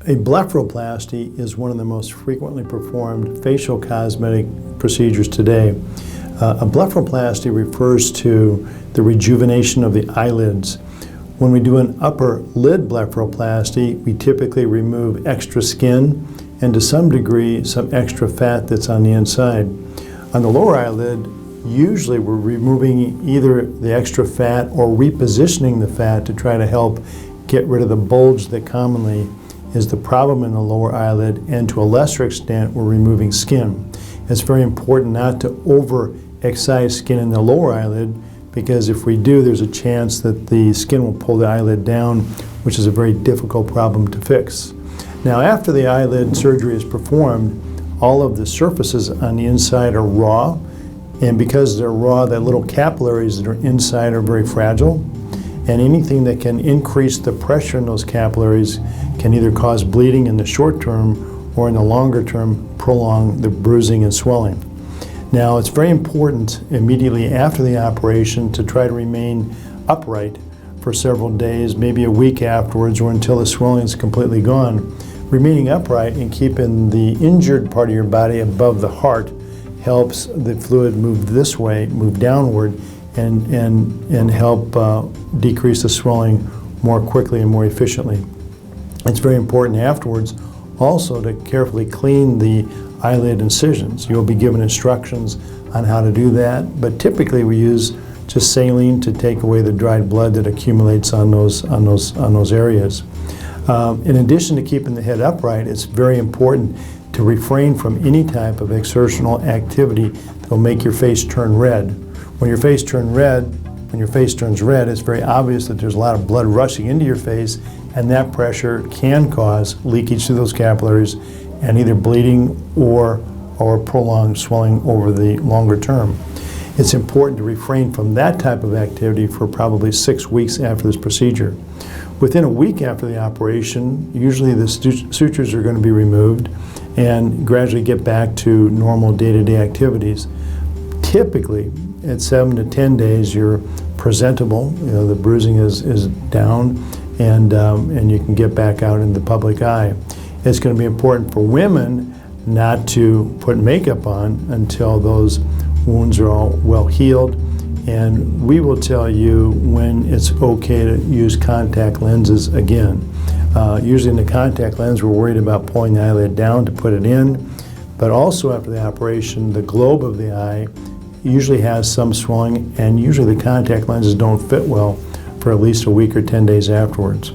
A blepharoplasty is one of the most frequently performed facial cosmetic procedures today. A blepharoplasty refers to the rejuvenation of the eyelids. When we do an upper lid blepharoplasty, we typically remove extra skin and to some degree some extra fat that's on the inside. On the lower eyelid, usually we're removing either the extra fat or repositioning the fat to try to help get rid of the bulge that commonly is the problem in the lower eyelid, and to a lesser extent we're removing skin. It's very important not to over-excise skin in the lower eyelid, because if we do, there's a chance that the skin will pull the eyelid down, which is a very difficult problem to fix. Now, after the eyelid surgery is performed, all of the surfaces on the inside are raw, and because they're raw, the little capillaries that are inside are very fragile, and anything that can increase the pressure in those capillaries can either cause bleeding in the short term or in the longer term prolong the bruising and swelling. Now, it's very important immediately after the operation to try to remain upright for several days, maybe a week afterwards, or until the swelling is completely gone. Remaining upright and keeping the injured part of your body above the heart helps the fluid move this way, move downward, and help decrease the swelling more quickly and more efficiently. It's very important afterwards also to carefully clean the eyelid incisions. You'll be given instructions on how to do that, but typically we use just saline to take away the dried blood that accumulates on those areas. In addition to keeping the head upright, it's very important to refrain from any type of exertional activity that will make your face turn red. When your face turns red, it's very obvious that there's a lot of blood rushing into your face, and that pressure can cause leakage through those capillaries and either bleeding or prolonged swelling over the longer term. It's important to refrain from that type of activity for probably 6 weeks after this procedure. Within a week after the operation, usually the sutures are going to be removed and gradually get back to normal day-to-day activities. Typically, at 7 to 10 days, you're presentable. You know, the bruising is down, and you can get back out in the public eye. It's going to be important for women not to put makeup on until those wounds are all well healed, and we will tell you when it's okay to use contact lenses again. Usually in the contact lens, we're worried about pulling the eyelid down to put it in, but also after the operation, the globe of the eye usually has some swelling, and usually the contact lenses don't fit well for at least a week or 10 days afterwards.